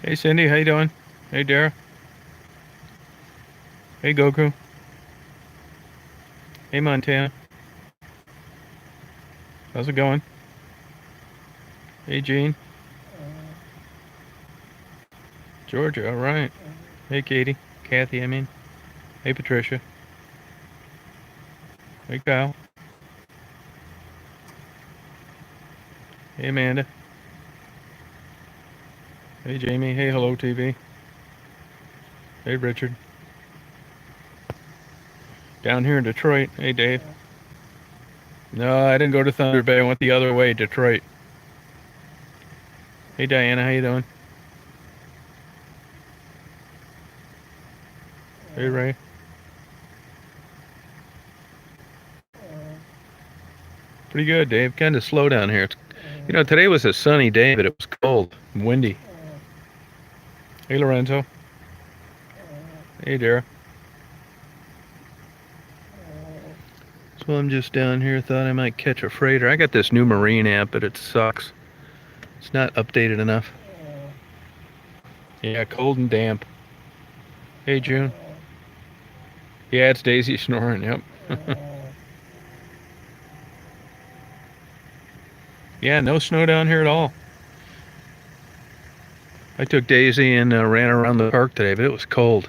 Hey Cindy, how you doing? Hey Dara. Hey Goku. Hey Montana. How's it going? Hey Gene. Georgia, all right. Hey Katie. Kathy, I mean. Hey Patricia. Hey Kyle. Hey Amanda. Hey Jamie. Hey Hello TV. Hey Richard. Down here in Detroit. Hey Dave. No, I didn't go to Thunder Bay. I went the other way, Detroit. Hey Diana, how you doing? Hey Ray. Pretty good, Dave. Kind of slow down here. Today was a sunny day, but it was cold and windy. Hey Lorenzo. Hey Dara. So I'm just down here. Thought I might catch a freighter. I got this new Marine app, but it sucks. It's not updated enough. Yeah, cold and damp. Hey June. Yeah, it's Daisy snoring. Yep. Yeah, no snow down here at all. I took Daisy and ran around the park today, but it was cold.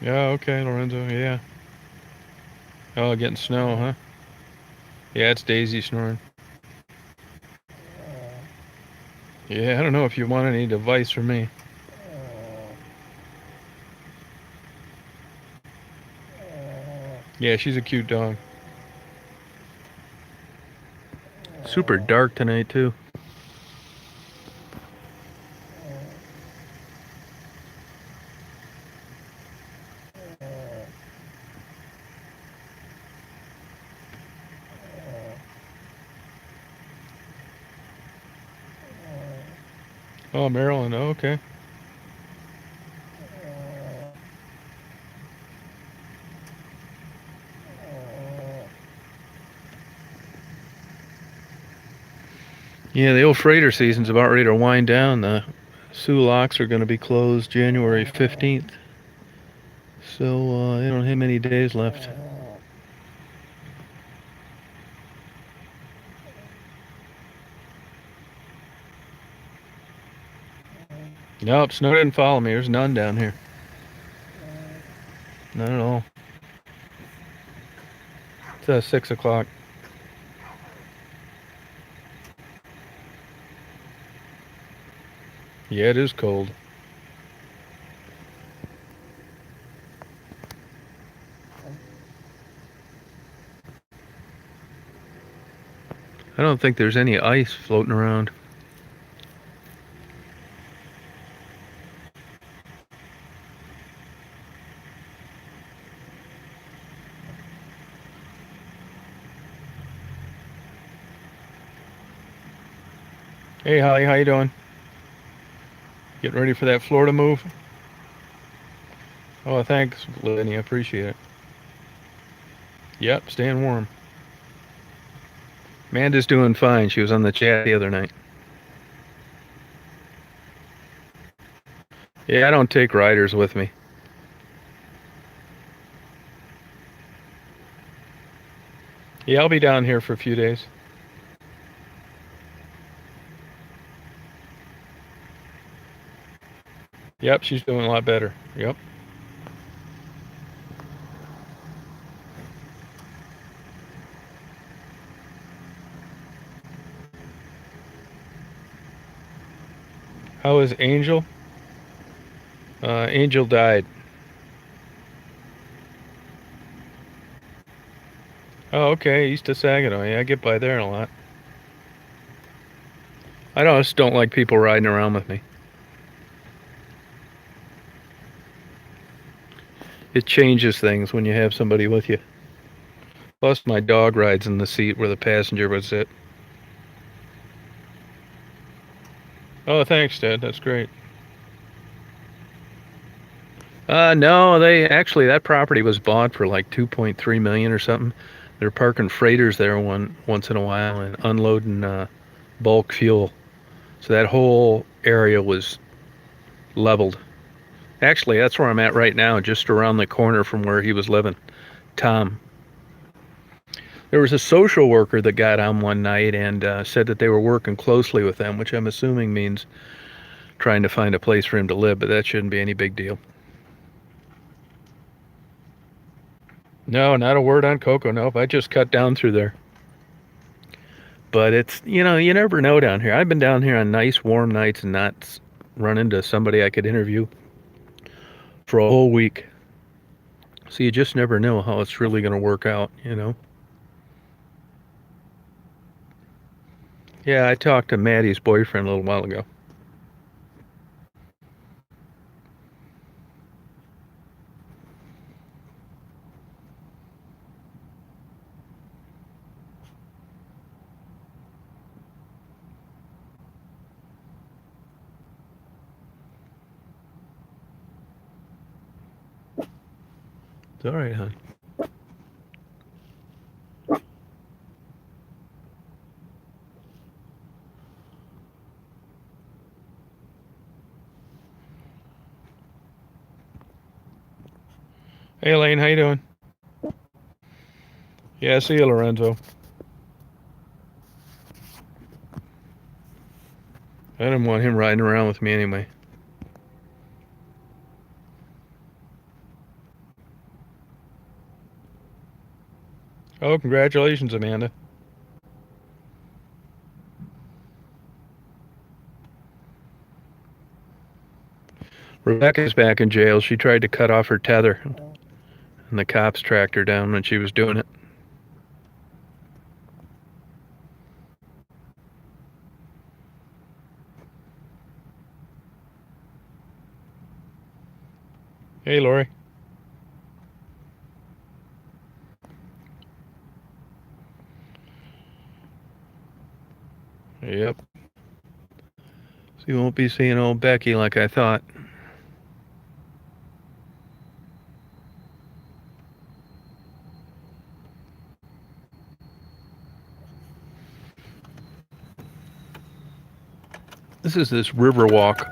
Yeah, okay, Lorenzo. Yeah. Oh, getting snow, huh? Yeah, it's Daisy snoring. Yeah, I don't know if you want any advice from me. Yeah, she's a cute dog. Super dark tonight, too. Oh, Maryland. Oh, okay. Yeah, the old freighter season's about ready to wind down. The Soo locks are going to be closed January 15th. So, they don't have many days left. Nope, snow didn't follow me. There's none down here. Not at all. It's 6 o'clock. Yeah, it is cold. I don't think there's any ice floating around. Hey, Holly, how you doing? Getting ready for that Florida move? Oh, thanks, Lenny. I appreciate it. Yep, staying warm. Amanda's doing fine. She was on the chat the other night. Yeah, I don't take riders with me. Yeah, I'll be down here for a few days. Yep, she's doing a lot better. Yep. How is Angel? Angel died. Oh, okay, east of Saginaw. Yeah, I get by there a lot. Just don't like people riding around with me. It changes things when you have somebody with you. Plus, my dog rides in the seat where the passenger would sit. Oh, thanks, Dad. That's great. No, they actually that property was bought for like 2.3 million or something. They're parking freighters there once in a while and unloading bulk fuel. So that whole area was leveled. Actually, that's where I'm at right now, just around the corner from where he was living. Tom. There was a social worker that got on one night and said that they were working closely with them, which I'm assuming means trying to find a place for him to live, but that shouldn't be any big deal. No, not a word on Coco. Nope, I just cut down through there. But it's, you never know down here. I've been down here on nice, warm nights and not run into somebody I could interview for a whole week. So you just never know how it's really going to work out, Yeah, I talked to Maddie's boyfriend a little while ago. It's all right, hon. Hey, Elaine, how you doing? Yeah, see you, Lorenzo. I didn't want him riding around with me anyway. Oh, congratulations, Amanda. Rebecca's back in jail. She tried to cut off her tether, and the cops tracked her down when she was doing it. Hey, Lori. Yep. So you won't be seeing old Becky like I thought. This is this river walk.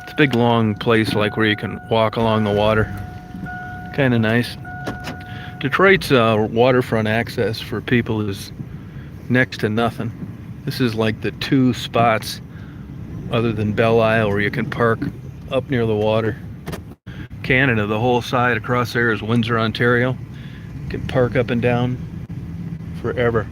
It's a big long place like where you can walk along the water. Kind of nice. Detroit's waterfront access for people is next to nothing. This is like the two spots other than Belle Isle where you can park up near the water. Canada, the whole side across there is Windsor, Ontario. You can park up and down forever.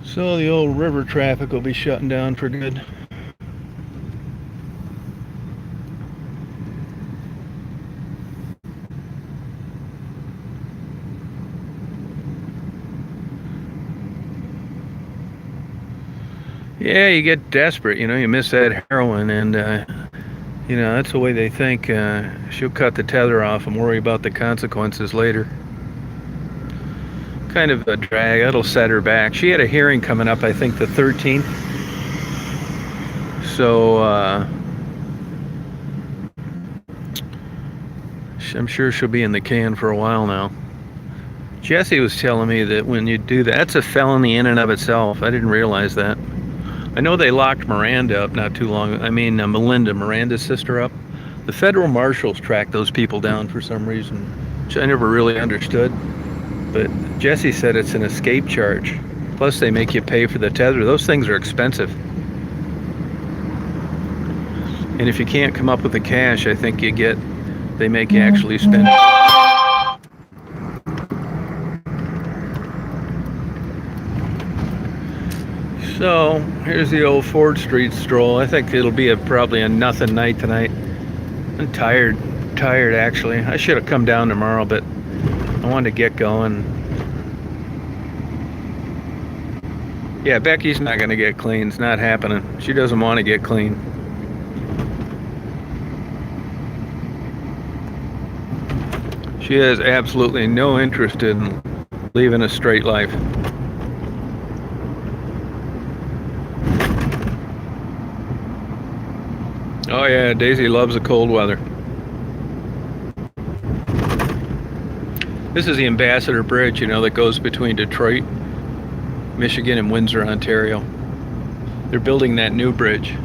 So the old river traffic will be shutting down for good. Yeah, you get desperate, you miss that heroin, and that's the way they think. She'll cut the tether off and worry about the consequences later. Kind of a drag. That'll set her back. She had a hearing coming up, I think the 13th. So I'm sure she'll be in the can for a while now. Jesse was telling me that when you do that, that's a felony in and of itself. I didn't realize that. I know they locked Miranda up not too long. Melinda, Miranda's sister, up. The federal marshals tracked those people down for some reason, which I never really understood. But Jesse said it's an escape charge. Plus they make you pay for the tether. Those things are expensive. And if you can't come up with the cash, I think they make you actually spend it. So here's the old Ford Street stroll. I think it'll be probably a nothing night tonight. I'm tired actually. I should have come down tomorrow, but I wanted to get going. Yeah, Becky's not going to get clean. It's not happening. She doesn't want to get clean. She has absolutely no interest in living a straight life. Oh yeah, Daisy loves the cold weather. This is the Ambassador Bridge, you know, that goes between Detroit, Michigan, and Windsor, Ontario. They're building that new bridge.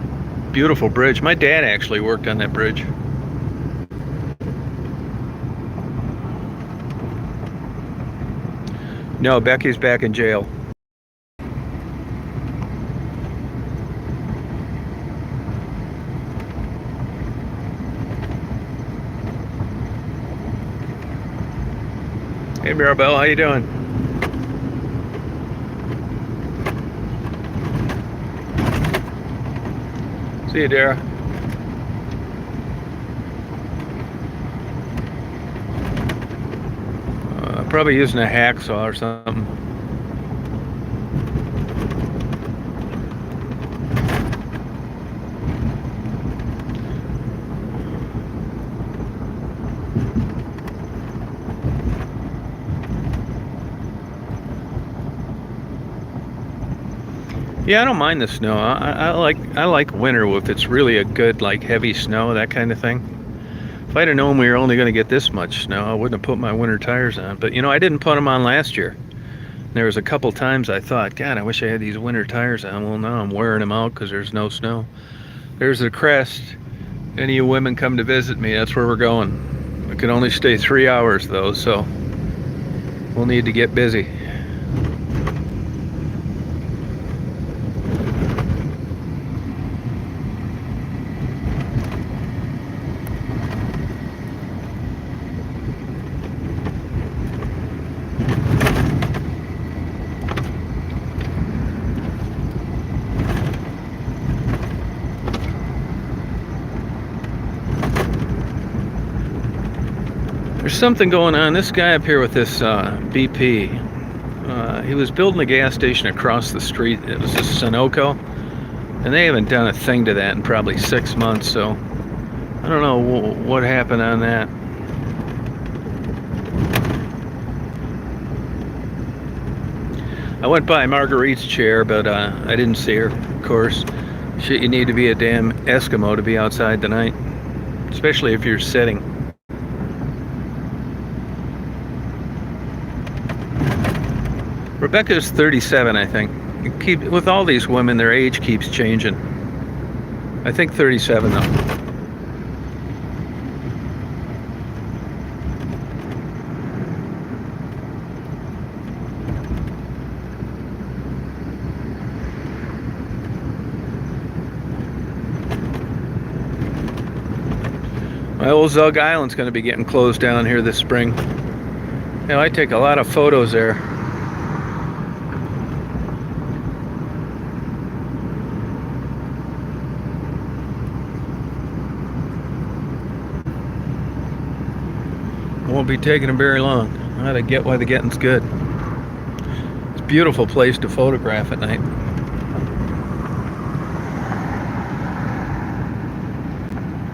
Beautiful bridge. My dad actually worked on that bridge. No, Becky's back in jail. Hey Mirabelle, how you doing? See you, Dara. Probably using a hacksaw or something. Yeah, I don't mind the snow. I like winter if it's really a good, like, heavy snow, that kind of thing. If I'd have known we were only going to get this much snow, I wouldn't have put my winter tires on. But, you know, I didn't put them on last year. There was a couple times I thought, God, I wish I had these winter tires on. Well, now I'm wearing them out because there's no snow. There's the crest. Any of you women come to visit me, that's where we're going. We can only stay 3 hours, though, so we'll need to get busy. There's something going on. This guy up here with this BP, he was building a gas station across the street. It was a Sunoco, and they haven't done a thing to that in probably 6 months, so I don't know what happened on that. I went by Marguerite's chair, but I didn't see her, of course. You need to be a damn Eskimo to be outside tonight, especially if you're sitting. Rebecca's 37, I think. With all these women, their age keeps changing. I think 37, though. My old Zug Island's going to be getting closed down here this spring. You know, I take a lot of photos there. Won't be taking them very long. I get why the getting's good. It's a beautiful place to photograph at night.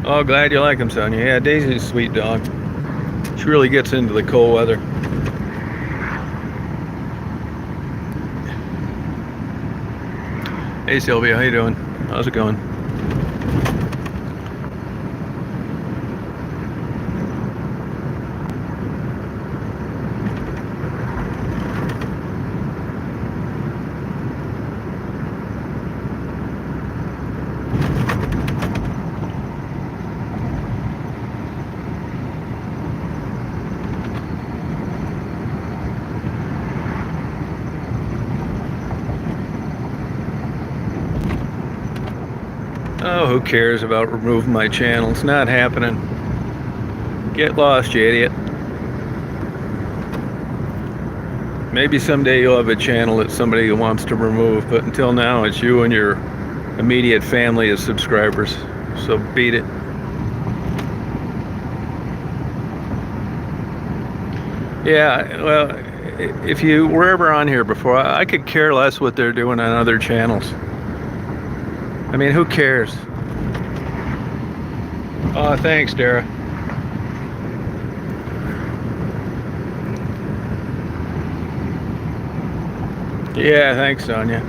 Oh, glad you like them, Sonia. Yeah, Daisy's a sweet dog. She really gets into the cold weather. Hey Sylvia, how you doing? How's it going? Oh, who cares about removing my channel? It's not happening. Get lost, you idiot. Maybe someday you'll have a channel that somebody wants to remove, but until now, it's you and your immediate family of subscribers. So beat it. Yeah, well, if you were ever on here before, I could care less what they're doing on other channels. I mean, who cares? Oh, thanks, Dara. Yeah, thanks, Sonia.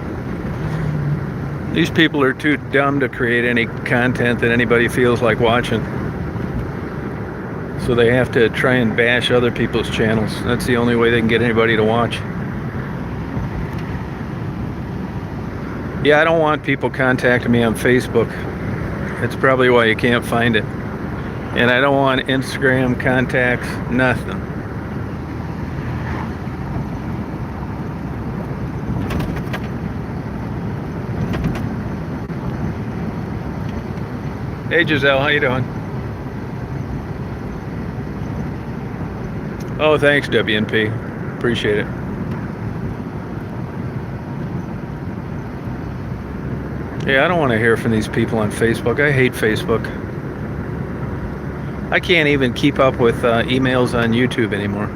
These people are too dumb to create any content that anybody feels like watching. So they have to try and bash other people's channels. That's the only way they can get anybody to watch. Yeah, I don't want people contacting me on Facebook. That's probably why you can't find it. And I don't want Instagram contacts, nothing. Hey Giselle, how you doing? Oh, thanks WNP. Appreciate it. Yeah, I don't want to hear from these people on Facebook. I hate Facebook. I can't even keep up with emails on YouTube anymore.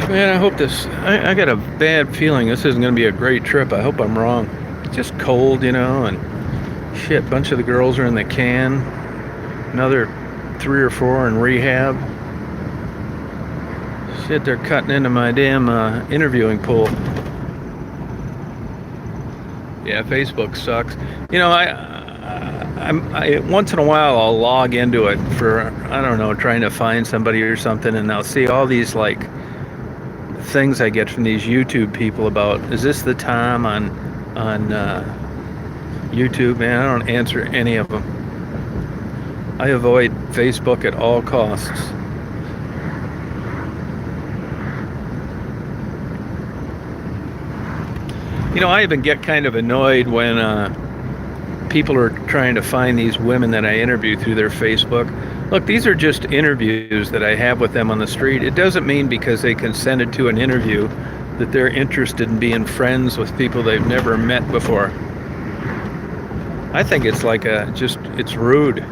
Man, I hope this. I got a bad feeling this isn't going to be a great trip. I hope I'm wrong. It's just cold, and shit. Bunch of the girls are in the can. Another 3 or 4 in rehab. Shit, they're cutting into my damn interviewing pool. Yeah, Facebook sucks. I once in a while I'll log into it for, I don't know, trying to find somebody or something, and I'll see all these like things I get from these YouTube people about, is this the Tom on YouTube? Man, I don't answer any of them. I avoid Facebook at all costs. I even get kind of annoyed when people are trying to find these women that I interview through their Facebook. Look, these are just interviews that I have with them on the street. It doesn't mean because they consented to an interview that they're interested in being friends with people they've never met before. I think it's like it's rude.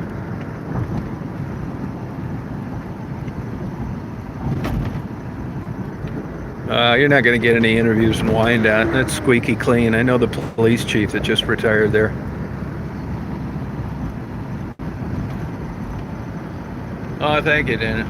You're not going to get any interviews in Wyandotte. That's squeaky clean. I know the police chief that just retired there. Oh, thank you, Dana.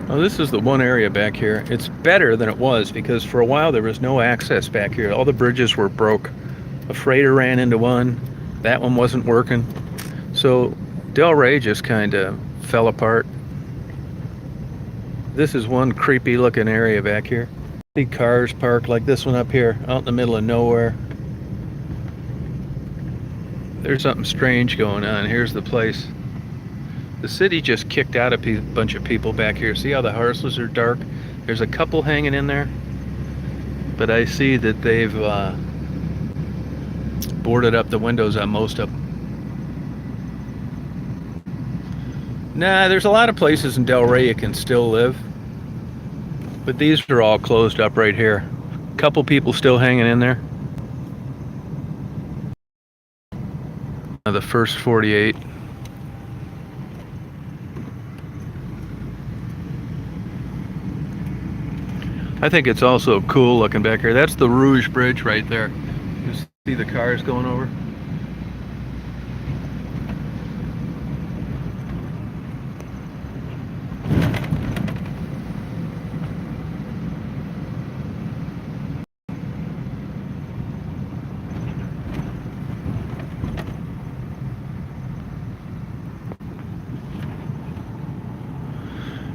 Oh, this is the one area back here. It's better than it was because for a while there was no access back here. All the bridges were broke. A freighter ran into one. That one wasn't working. So Delray just kind of fell apart. This is one creepy looking area back here. See cars parked like this one up here, out in the middle of nowhere. There's something strange going on. Here's the place. The city just kicked out a bunch of people back here. See how the houses are dark? There's a couple hanging in there, but I see that they've boarded up the windows on most of them. Nah, there's a lot of places in Delray you can still live, but these are all closed up right here. A couple people still hanging in there. The first 48. I think it's also cool looking back here. That's the Rouge Bridge right there. You see the cars going over?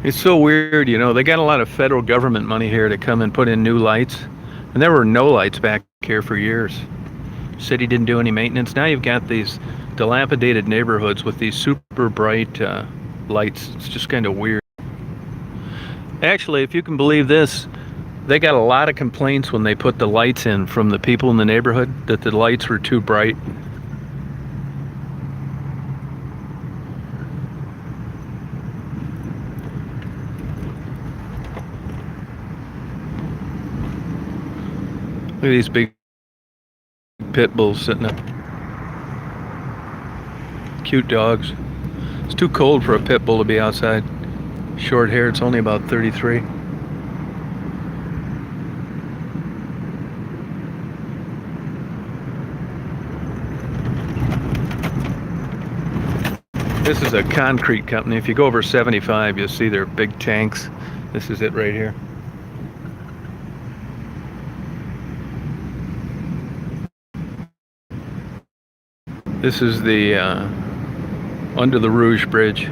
It's so weird, they got a lot of federal government money here to come and put in new lights. And there were no lights back here for years. City didn't do any maintenance. Now you've got these dilapidated neighborhoods with these super bright lights. It's just kind of weird. Actually, if you can believe this, they got a lot of complaints when they put the lights in from the people in the neighborhood that the lights were too bright. Look at these big pit bulls sitting up. Cute dogs. It's too cold for a pit bull to be outside. Short hair, it's only about 33. This is a concrete company. If you go over 75, you'll see their big tanks. This is it right here. This is the under the Rouge Bridge.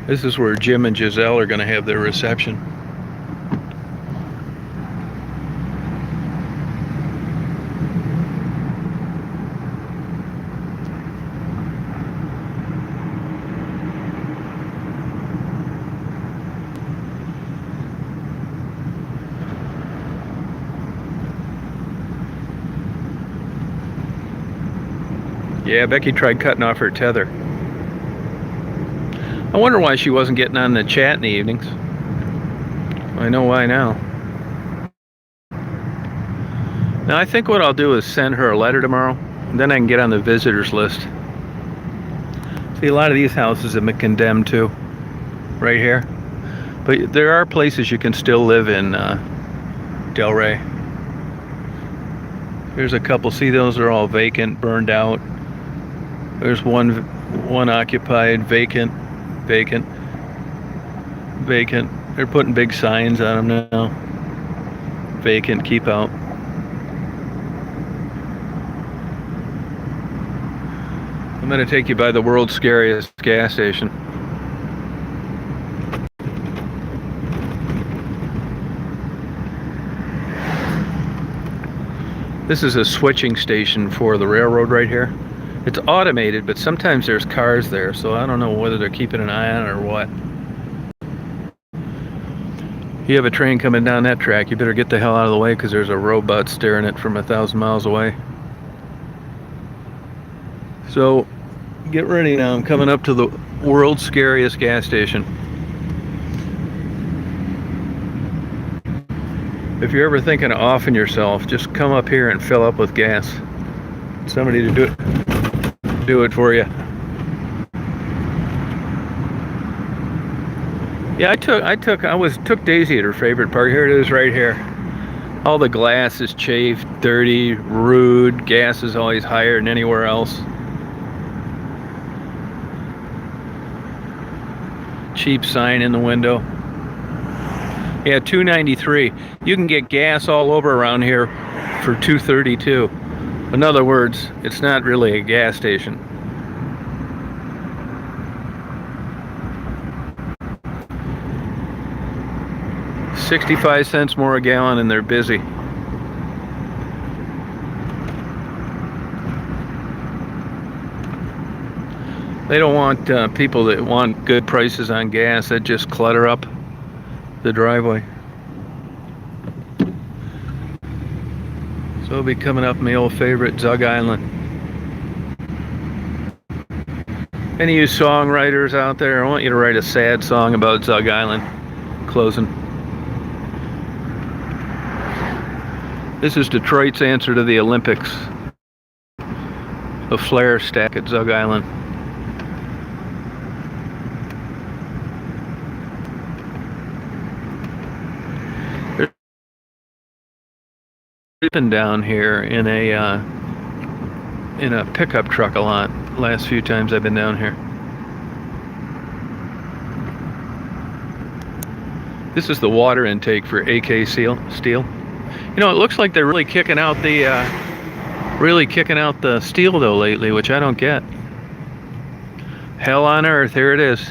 This is where Jim and Giselle are going to have their reception. Yeah, Becky tried cutting off her tether. I wonder why she wasn't getting on the chat in the evenings. I know why now. Now I think what I'll do is send her a letter tomorrow, and then I can get on the visitors list. See, a lot of these houses have been condemned too, right here. But there are places you can still live in Delray. There's a couple. See, those are all vacant, burned out. There's one occupied, vacant. Vacant. They're putting big signs on them now. Vacant, keep out. I'm going to take you by the world's scariest gas station. This is a switching station for the railroad right here. It's automated, but sometimes there's cars there, so I don't know whether they're keeping an eye on it or what. You have a train coming down that track, you better get the hell out of the way because there's a robot staring at it from 1,000 miles away. So, get ready now. I'm coming up to the world's scariest gas station. If you're ever thinking of offing yourself, just come up here and fill up with gas. Somebody to do it for you. Yeah, I took Daisy at her favorite park. Here it is right here. All the glass is chafed, dirty, rude. Gas is always higher than anywhere else. Cheap sign in the window. Yeah, $2.93. You can get gas all over around here for $2.32. In other words, it's not really a gas station. $0.65 more a gallon and they're busy. They don't want people that want good prices on gas that just clutter up the driveway. So we'll be coming up my old favorite, Zug Island. Any of you songwriters out there, I want you to write a sad song about Zug Island closing. This is Detroit's answer to the Olympics. A flare stack at Zug Island. Been down here in a pickup truck a lot. Last few times I've been down here. This is the water intake for AK Steel. You know, it looks like they're really kicking out the steel though lately, which I don't get. Hell on earth, here it is.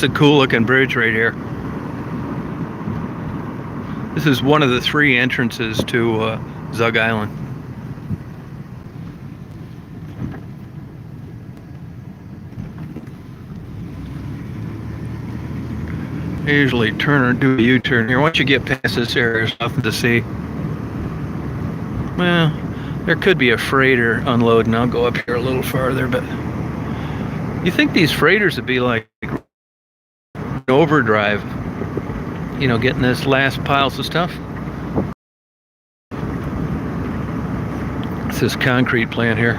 a cool looking bridge right here. This is one of the 3 entrances to Zug Island. I usually do a U-turn here. Once you get past this area, there's nothing to see. Well, there could be a freighter unloading. I'll go up here a little farther, but you think these freighters would be like overdrive, you know, getting this last piles of stuff. It's this concrete plant here.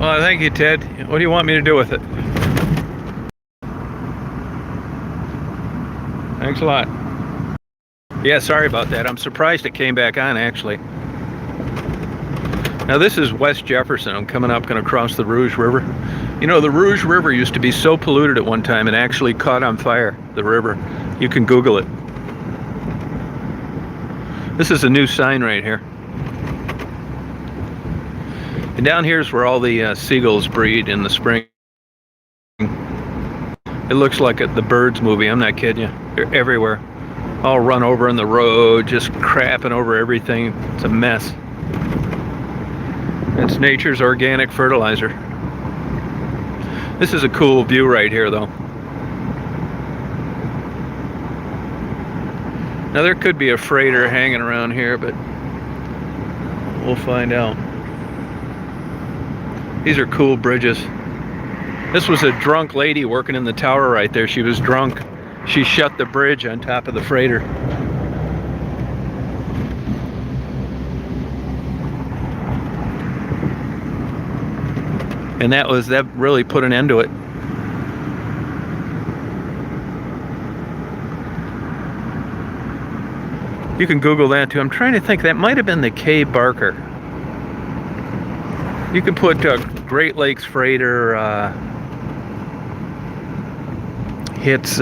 Well, thank you, Ted. What do you want me to do with it? Thanks a lot. Yeah, sorry about that. I'm surprised it came back on, actually. Now this is West Jefferson. I'm coming up, going to cross the Rouge River. You know, the Rouge River used to be so polluted at one time it actually caught on fire, the river. You can Google it. This is a new sign right here. And down here is where all the seagulls breed in the spring. It looks like the Birds movie, I'm not kidding you. They're everywhere. All run over in the road, just crapping over everything. It's a mess. It's nature's organic fertilizer. This is a cool view right here, though. Now there could be a freighter hanging around here, but we'll find out. These are cool bridges. This was a drunk lady working in the tower right there. She was drunk. She shut the bridge on top of the freighter. And that really put an end to it. You can Google that too. I'm trying to think, that might have been the K. Barker. You can put Great Lakes Freighter hits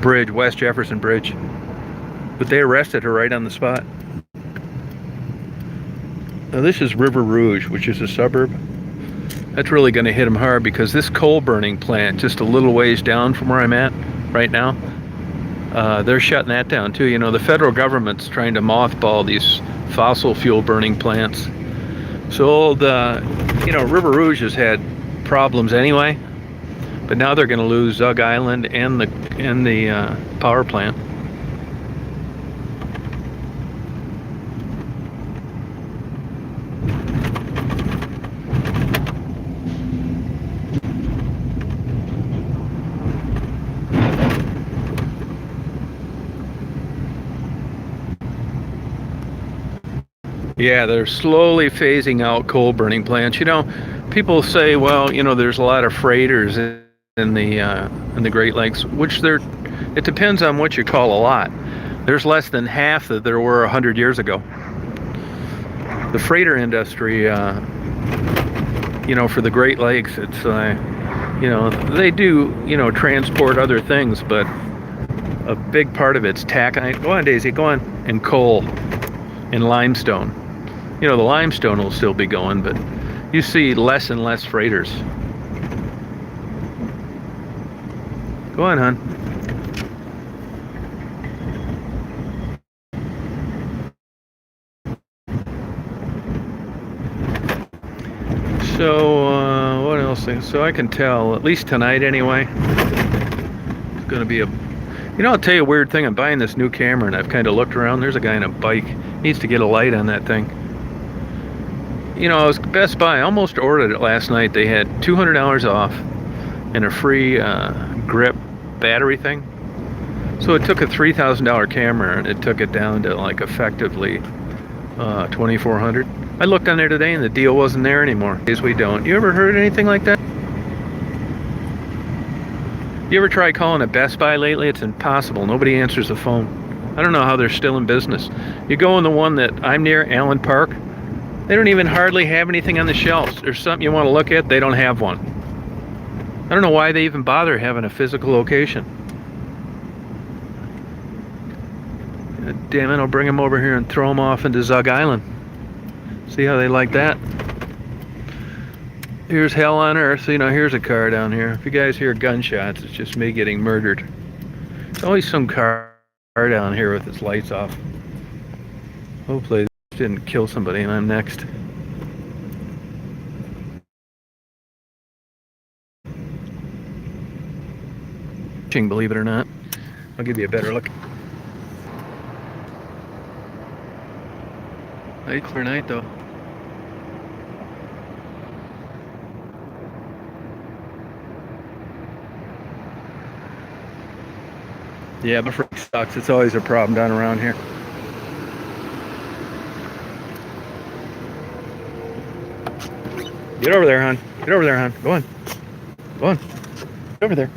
bridge, West Jefferson Bridge. But they arrested her right on the spot. Now this is River Rouge, which is a suburb. That's really going to hit them hard because this coal burning plant, just a little ways down from where I'm at right now, they're shutting that down too. You know, the federal government's trying to mothball these fossil fuel burning plants. So you know, River Rouge has had problems anyway, but now they're going to lose Zug Island and the power plant. Yeah, they're slowly phasing out coal burning plants. You know, people say, well, you know, there's a lot of freighters in the Great Lakes, which it depends on what you call a lot. There's less than half that there were 100 years ago. The freighter industry, you know, for the Great Lakes, it's, you know, they do, you know, transport other things, but a big part of it's taconite. Go on, Daisy, go on. And coal and limestone. You know, the limestone will still be going, but you see less and less freighters. Go on, hon. So, what else? So I can tell, at least tonight anyway, it's going to be a... You know, I'll tell you a weird thing. I'm buying this new camera, and I've kind of looked around. There's a guy on a bike. Needs to get a light on that thing. You know, I was Best Buy. I almost ordered it last night. They had $200 off and a free grip battery thing. So it took a $3,000 camera, and it took it down to like effectively $2,400. I looked on there today, and the deal wasn't there anymore. Because we don't. You ever heard anything like that? You ever try calling a Best Buy lately? It's impossible. Nobody answers the phone. I don't know how they're still in business. You go in the one that I'm near, Allen Park, they don't even hardly have anything on the shelves. There's something you want to look at, they don't have one. I don't know why they even bother having a physical location. God damn it, I'll bring them over here and throw them off into Zug Island. See how they like that? Here's hell on earth. You know, here's a car down here. If you guys hear gunshots, it's just me getting murdered. There's always some car down here with its lights off. Hopefully this didn't kill somebody and I'm next. Believe it or not. I'll give you a better look. Nice clear night though. Yeah, but freak sucks. It's always a problem down around here. Get over there, hon. Get over there, hon. Go on. Go on. Get over there.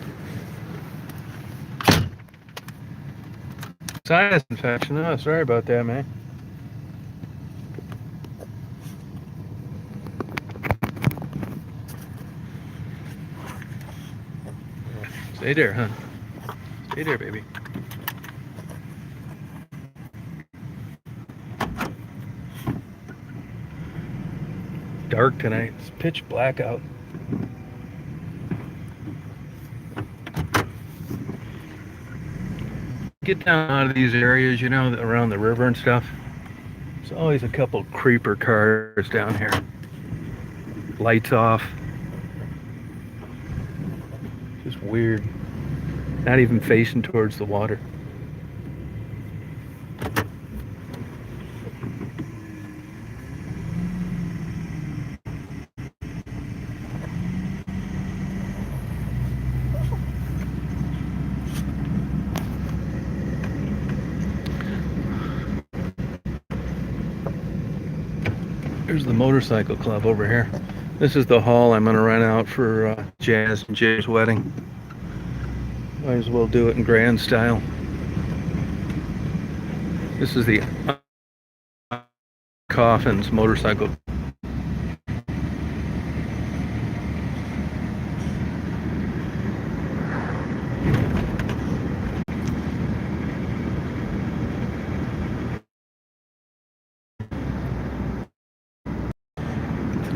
Sinus infection. Oh, sorry about that, man. Stay there, hon. Stay there, baby. Dark tonight. It's pitch black out. Get down out of these areas, you know, around the river and stuff. There's always a couple creeper cars down here. Lights off. Just weird. Not even facing towards the water. There's the motorcycle club over here. This is the hall I'm going to rent out for Jazz and Jay's wedding. Might as well do it in grand style. This is the Coffins motorcycle.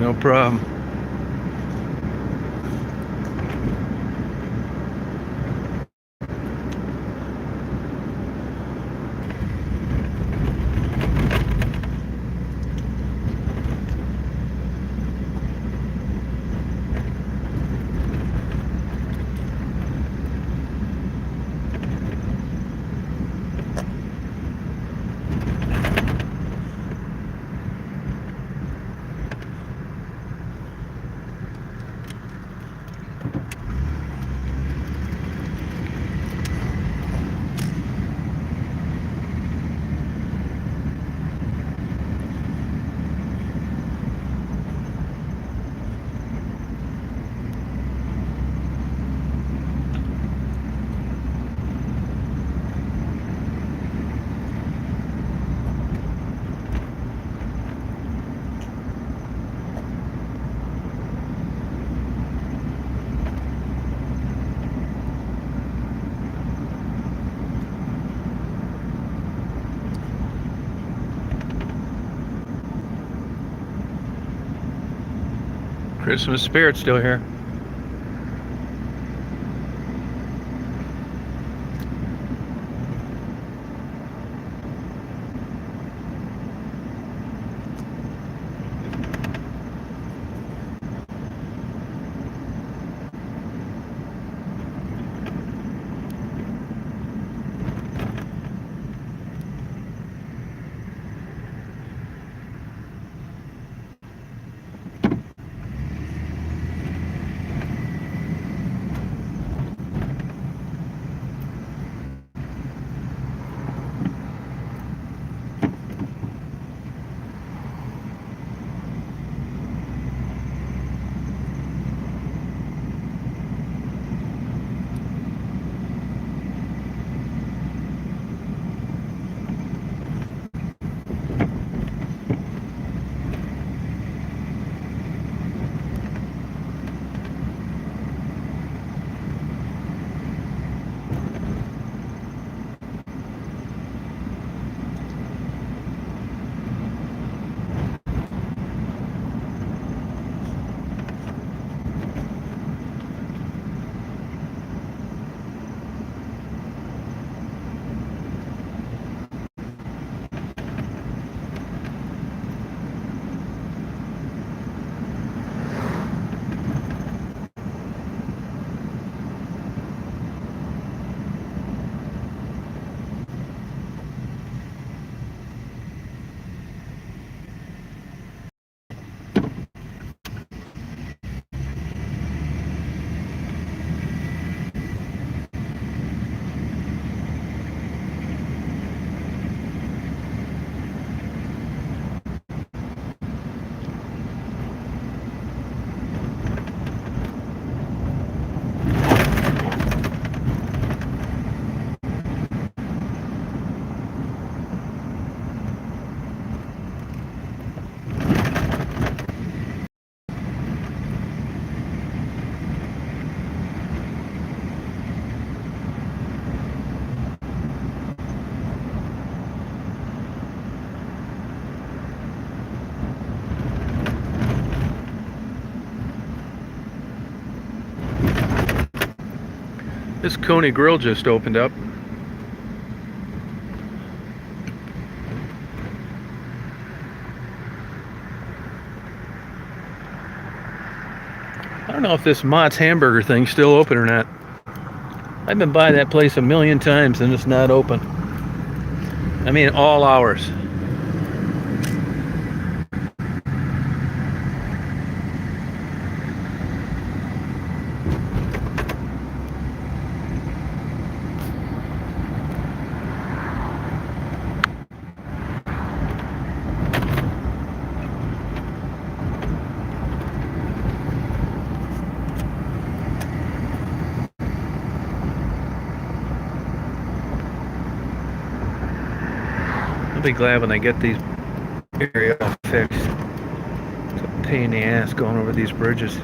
No problem. Christmas spirit still here. This Coney Grill just opened up. I don't know if this Mott's Hamburger thing's still open or not. I've been by that place a million times and it's not open. I mean, all hours. I'll be glad when they get these area all fixed. It's a pain in the ass going over these bridges.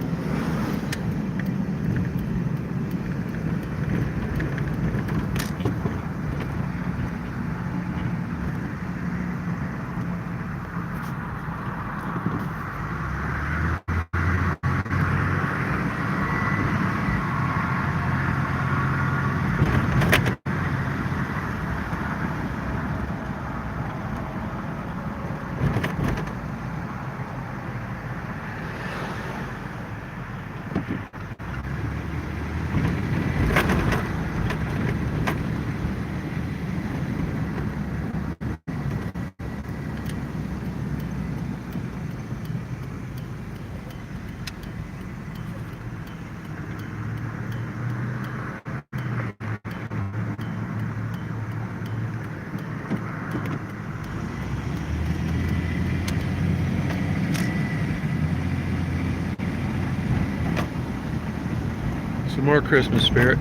Some more Christmas spirit.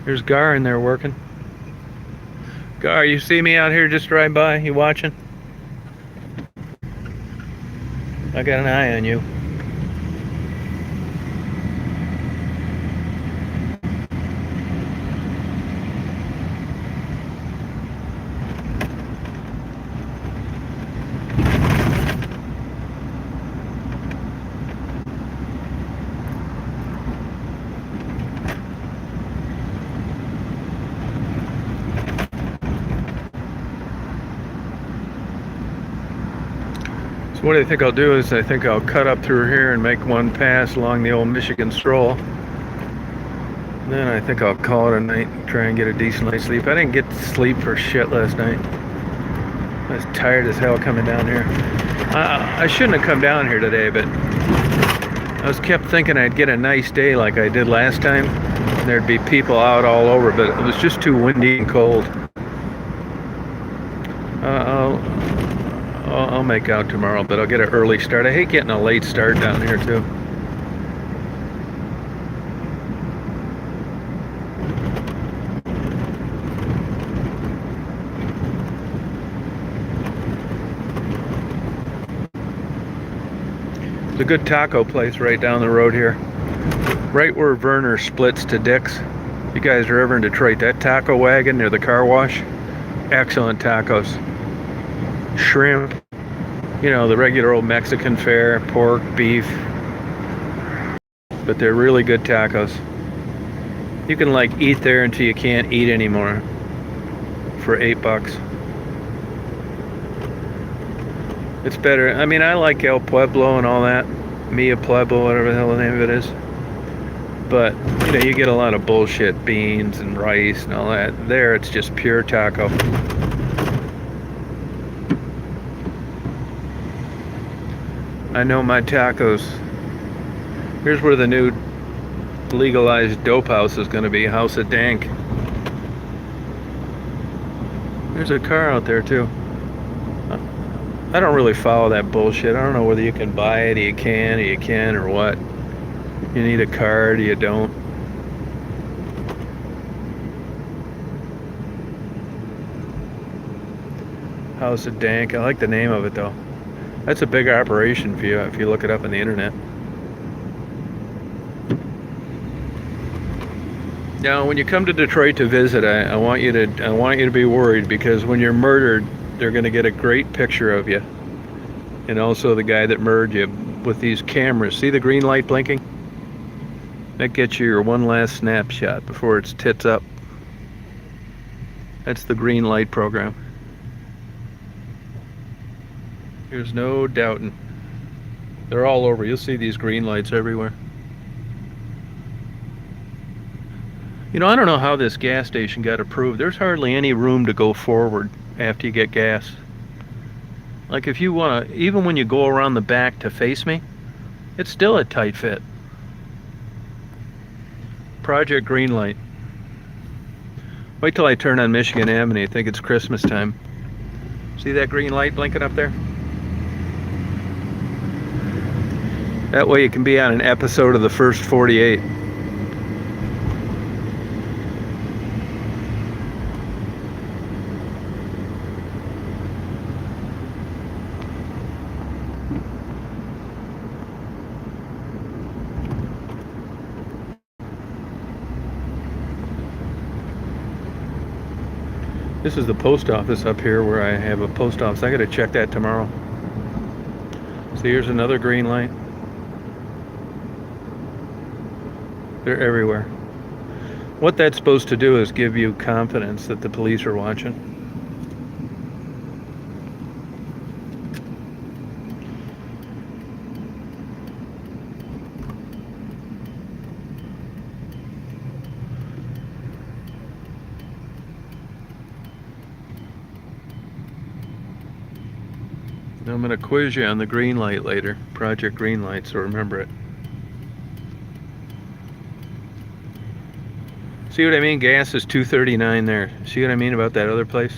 There's Gar in there working. Gar, you see me out here just right by? You watching? I got an eye on you. What I think I'll do is I think I'll cut up through here and make one pass along the old Michigan Stroll. Then I think I'll call it a night and try and get a decent night's sleep. I didn't get to sleep for shit last night. I was tired as hell coming down here. I shouldn't have come down here today, but I was kept thinking I'd get a nice day like I did last time. There'd be people out all over, but it was just too windy and cold. I'll make out tomorrow, but I'll get an early start. I hate getting a late start down here too. There's a good taco place right down the road here. Right where Werner splits to Dick's. You guys are ever in Detroit, that taco wagon near the car wash, excellent tacos. Shrimp, you know, the regular old Mexican fare, pork, beef, but they're really good tacos. You can like eat there until you can't eat anymore for $8. It's better. I mean, I like El Pueblo and all that, Mia Pueblo, whatever the hell the name of it is. But you get a lot of bullshit beans and rice and all that. There, it's just pure taco. I know my tacos. Here's where the new legalized dope house is going to be, House of Dank. There's a car out there too. I don't really follow that bullshit. I don't know whether you can buy it, or you can, or what. You need a card, or you don't. House of Dank. I like the name of it though. That's a big operation for you if you look it up on the internet. Now, when you come to Detroit to visit, I want you to be worried, because when you're murdered, they're going to get a great picture of you, and also the guy that murdered you, with these cameras. See the green light blinking? That gets you your one last snapshot before it's tits up. That's the green light program. There's no doubting. They're all over. You'll see these green lights everywhere. I don't know how this gas station got approved. There's hardly any room to go forward after you get gas. Like if you want to, even when you go around the back to face me, it's still a tight fit. Project Greenlight. Wait till I turn on Michigan Avenue. I think it's Christmas time. See that green light blinking up there? That way you can be on an episode of the First 48. This is the post office up here where I have a post office. I gotta check that tomorrow. So here's another green light. They're everywhere. What that's supposed to do is give you confidence that the police are watching. I'm going to quiz you on the green light later, Project Greenlight, so remember it. See what I mean? Gas is $2.39 there. See what I mean about that other place?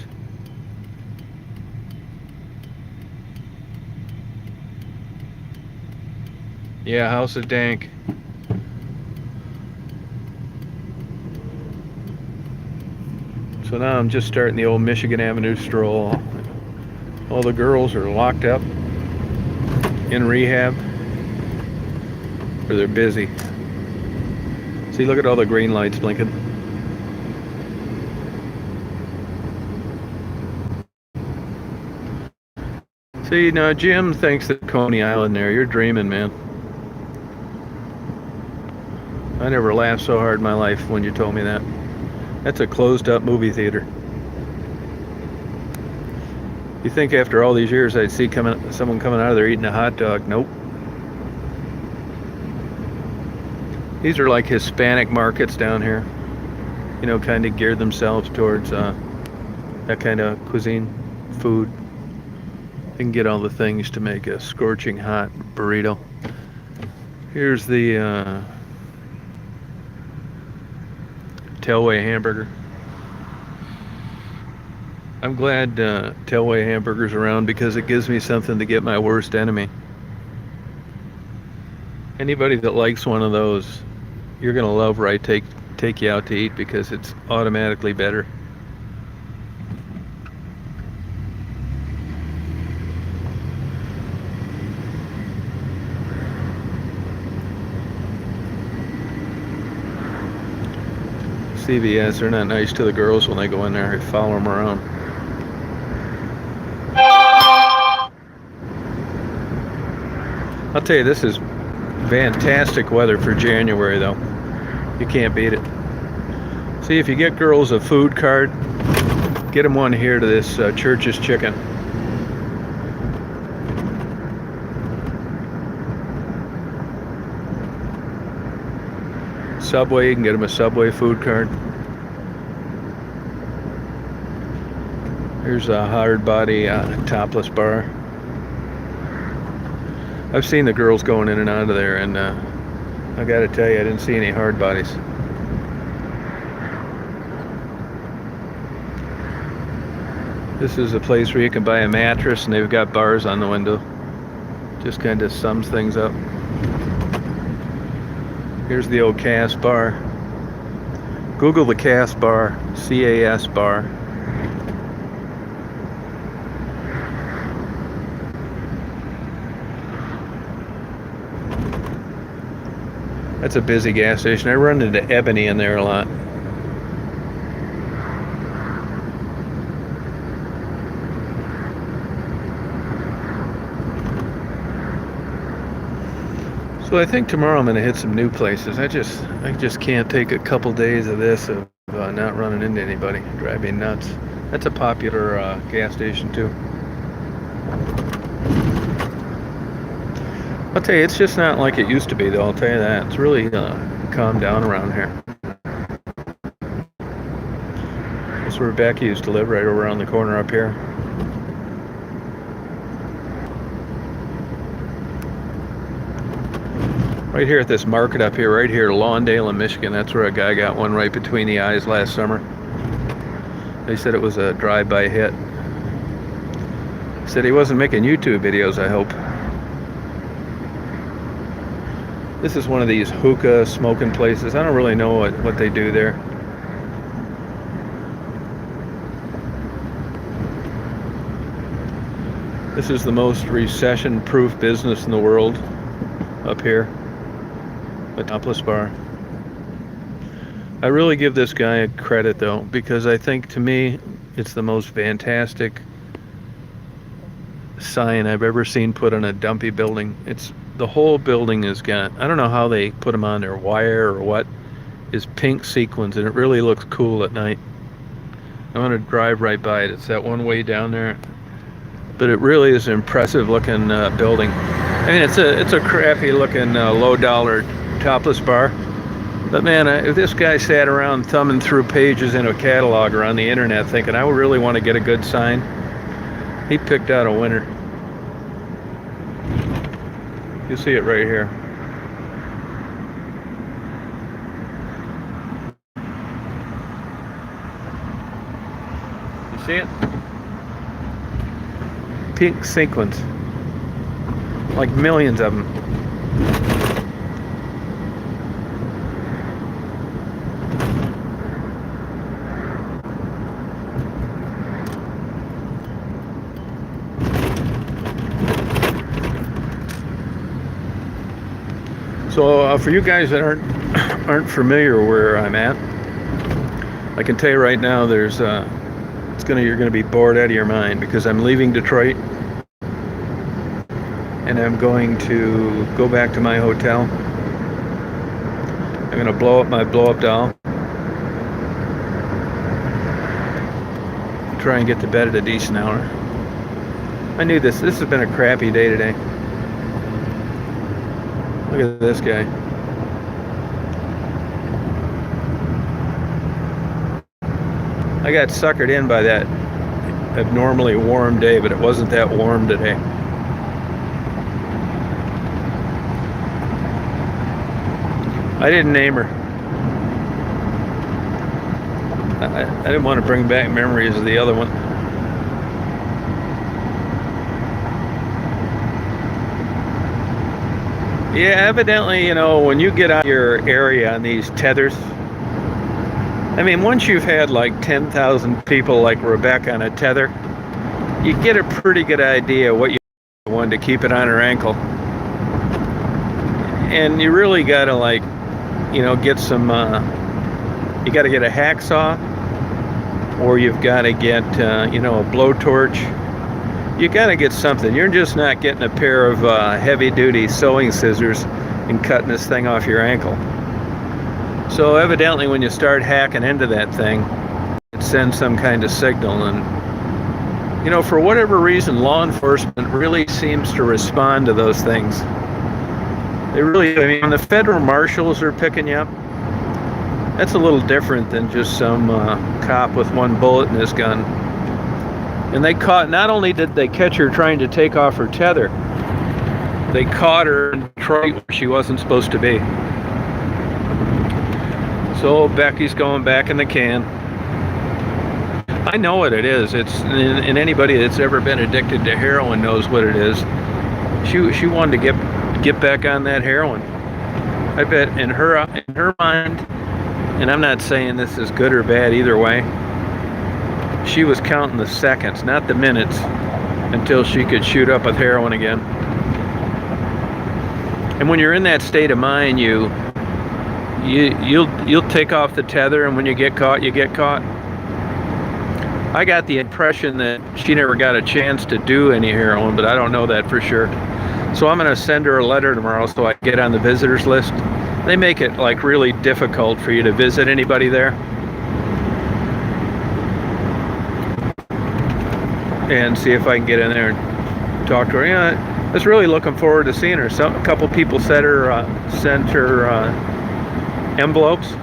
Yeah, House of Dank. So now I'm just starting the old Michigan Avenue stroll. All the girls are locked up in rehab, or they're busy. See, look at all the green lights blinking. See, now Jim thinks that Coney Island there, you're dreaming, man. I never laughed so hard in my life when you told me that. That's a closed up movie theater. You think after all these years I'd see someone coming out of there eating a hot dog? Nope. These are like Hispanic markets down here. Kind of geared themselves towards that kind of cuisine, food. They can get all the things to make a scorching hot burrito. Here's the Tailway hamburger. I'm glad Tailway Hamburger's around, because it gives me something to get my worst enemy. Anybody that likes one of those, you're gonna love where I take you out to eat, because it's automatically better. CVS, they're not nice to the girls when they go in there. I follow them around. I'll tell you, this is fantastic weather for January, though. You can't beat it. See, if you get girls a food card, get them one here to this Church's Chicken. Subway, you can get them a Subway food card. Here's a hard body topless bar. I've seen the girls going in and out of there, and I gotta tell you, I didn't see any hard bodies. This is a place where you can buy a mattress, and they've got bars on the window. Just kind of sums things up. Here's the old Cass bar. Google the Cass bar, C-A-S bar. That's a busy gas station. I run into Ebony in there a lot. So I think tomorrow I'm going to hit some new places. I just can't take a couple days of this of not running into anybody. Drive me nuts. That's a popular gas station too. I'll tell you, it's just not like it used to be, though. I'll tell you that. It's really calmed down around here. That's where Rebecca used to live, right over around the corner up here. Right here at this market up here, right here, Lawndale in Michigan. That's where a guy got one right between the eyes last summer. They said it was a drive-by hit. Said he wasn't making YouTube videos, I hope. This is one of these hookah smoking places. I don't really know what they do there. This is the most recession-proof business in the world up here. The topless bar. I really give this guy credit though, because I think to me it's the most fantastic sign I've ever seen put on a dumpy building. It's the whole building has got, I don't know how they put them on there, wire or what, is pink sequins, and it really looks cool at night. I want to drive right by it. It's that one way down there, but it really is an impressive looking building. I mean, it's a crappy looking low dollar topless bar, but man, if this guy sat around thumbing through pages in a catalog or on the internet thinking I would really want to get a good sign, he picked out a winner. You see it right here. You see it? Pink sequins, like millions of them. So for you guys that aren't familiar where I'm at, I can tell you right now, you're gonna be bored out of your mind, because I'm leaving Detroit and I'm going to go back to my hotel. I'm gonna blow up my blow-up doll, try and get to bed at a decent hour. I knew this has been a crappy day today. Look at this guy. I got suckered in by that abnormally warm day, but it wasn't that warm today. I didn't name her. I didn't want to bring back memories of the other one. Yeah, evidently, when you get out of your area on these tethers, I mean, once you've had like 10,000 people like Rebecca on a tether, you get a pretty good idea what you want to keep it on her ankle. And you really got to get some, you got to get a hacksaw, or you've got to get, a blowtorch. You got to get something. You're just not getting a pair of heavy-duty sewing scissors and cutting this thing off your ankle. So evidently when you start hacking into that thing, it sends some kind of signal. And, for whatever reason, law enforcement really seems to respond to those things. They really, when the federal marshals are picking you up, That's a little different than just some cop with one bullet in his gun. And they caught, not only did they catch her trying to take off her tether, they caught her in Detroit where she wasn't supposed to be. So Becky's going back in the can. I know what it is. It's, and anybody that's ever been addicted to heroin knows what it is. She wanted to get back on that heroin. I bet in her mind, and I'm not saying this is good or bad either way, she was counting the seconds, not the minutes, until she could shoot up with heroin again. And when you're in that state of mind, you'll take off the tether, and when you get caught, you get caught. I got the impression that she never got a chance to do any heroin, but I don't know that for sure. So I'm going to send her a letter tomorrow so I can get on the visitors list. They make it like really difficult for you to visit anybody there. And see if I can get in there and talk to her. Yeah, I was really looking forward to seeing her. A couple people sent her envelopes.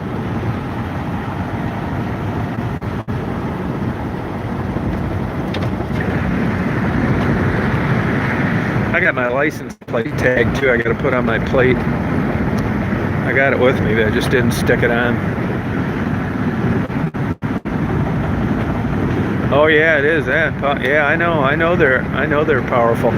I got my license plate tag too. I got to put on my plate. I got it with me, but I just didn't stick it on. Oh yeah, it is that. Yeah, I know they're powerful.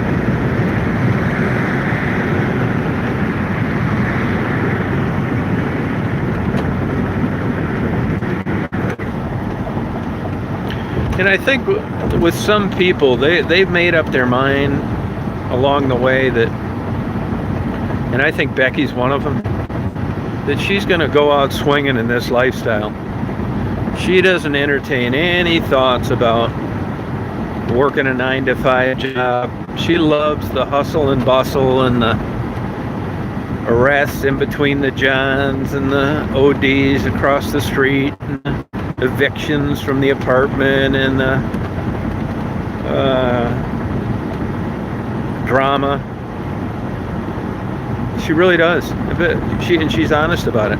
And I think with some people, they've made up their mind along the way that, and I think Becky's one of them, that she's going to go out swinging in this lifestyle. She doesn't entertain any thoughts about working a 9-to-5 job. She loves the hustle and bustle and the arrests in between the Johns and the ODs across the street and the evictions from the apartment and the drama. She really does. And she's honest about it.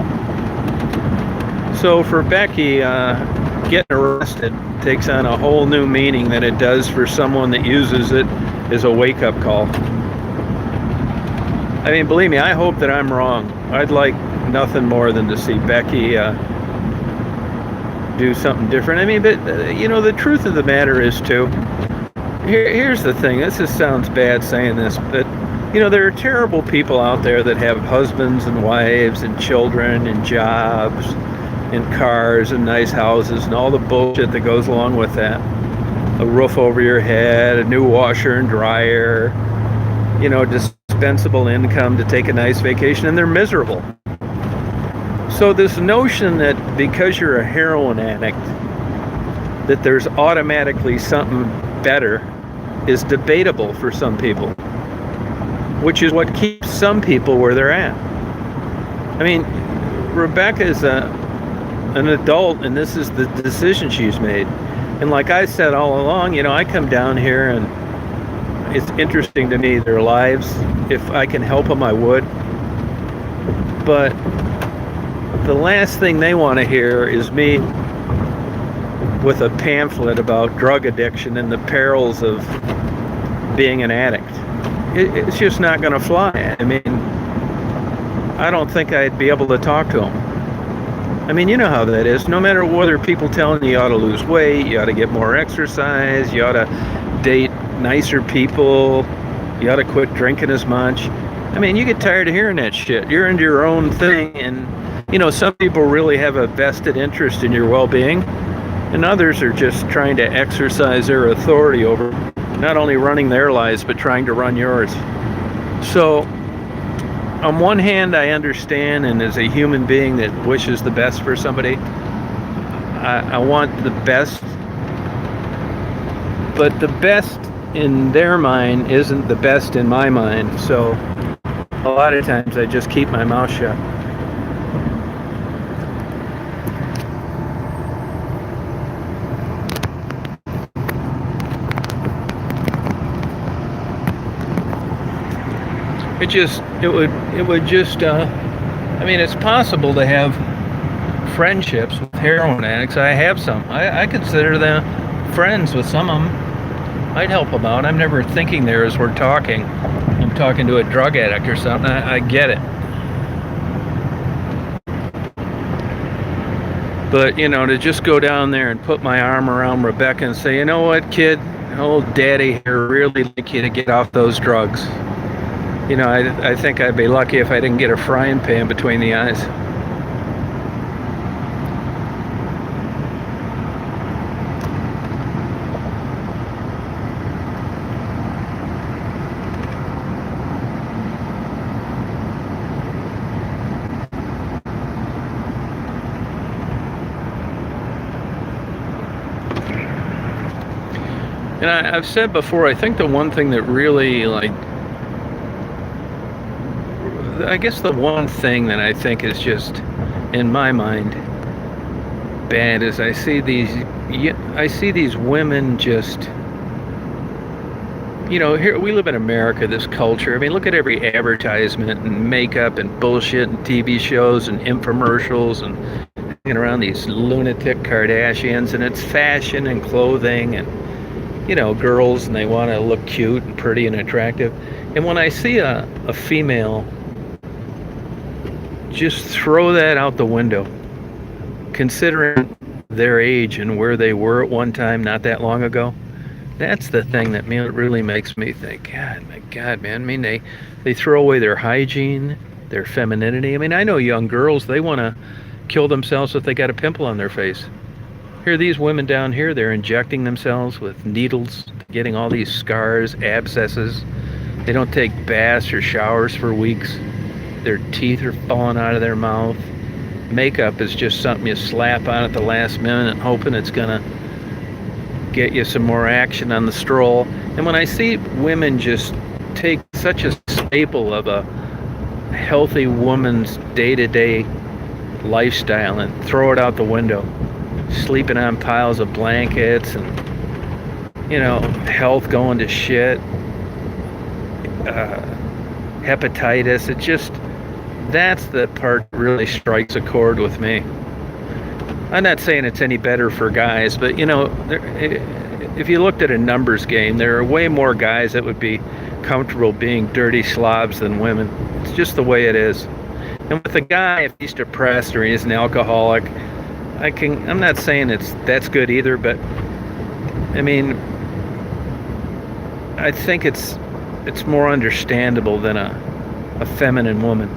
So for Becky, getting arrested takes on a whole new meaning than it does for someone that uses it as a wake-up call. I mean, believe me, I hope that I'm wrong. I'd like nothing more than to see Becky do something different. I mean, but the truth of the matter is too, here's the thing. This just sounds bad saying this, but there are terrible people out there that have husbands and wives and children and jobs and cars and nice houses and all the bullshit that goes along with that. A roof over your head, a new washer and dryer, dispensable income to take a nice vacation, and they're miserable. So this notion that because you're a heroin addict, that there's automatically something better is debatable for some people, which is what keeps some people where they're at. I mean, Rebecca is an adult, and this is the decision she's made. And like I said all along, I come down here and it's interesting to me, their lives. If I can help them, I would. But the last thing they want to hear is me with a pamphlet about drug addiction and the perils of being an addict. It's just not going to fly. I mean, I don't think I'd be able to talk to them. I mean, you know how that is. No matter whether people telling you ought to lose weight, you ought to get more exercise, you ought to date nicer people, you ought to quit drinking as much. I mean, you get tired of hearing that shit. You're into your own thing, and some people really have a vested interest in your well-being, and others are just trying to exercise their authority over not only running their lives, but trying to run yours. So on one hand, I understand, and as a human being that wishes the best for somebody, I want the best, but the best in their mind isn't the best in my mind. So a lot of times I just keep my mouth shut. It would just I mean, it's possible to have friendships with heroin addicts. I have some. I consider them friends with some of them. I'd help them out. I'm never thinking there as we're talking. I'm talking to a drug addict or something. I get it. But, to just go down there and put my arm around Rebecca and say, you know what, kid, old daddy here really like you to get off those drugs. I think I'd be lucky if I didn't get a frying pan between the eyes. And I've said before, I think the one thing that really, I guess the one thing that I think is just, in my mind, bad is I see these women just, here we live in America, this culture. I mean, look at every advertisement and makeup and bullshit and TV shows and infomercials and hanging around these lunatic Kardashians, and it's fashion and clothing and girls, and they want to look cute and pretty and attractive. And when I see a female just throw that out the window, considering their age and where they were at one time not that long ago, that's the thing that really makes me think, my God, man. I mean, they throw away their hygiene, their femininity. I mean, I know young girls, they want to kill themselves if they got a pimple on their face. Here are these women down here, they're injecting themselves with needles, getting all these scars, abscesses. They don't take baths or showers for weeks. Their teeth are falling out of their mouth. Makeup is just something you slap on at the last minute, hoping it's gonna get you some more action on the stroll. And when I see women just take such a staple of a healthy woman's day-to-day lifestyle and throw it out the window, sleeping on piles of blankets and health going to shit, hepatitis, that's the part that really strikes a chord with me. I'm not saying it's any better for guys, but if you looked at a numbers game, there are way more guys that would be comfortable being dirty slobs than women. It's just the way it is. And with a guy, if he's depressed or he's an alcoholic, I'm not saying that's good either, but I mean, I think it's more understandable than a feminine woman,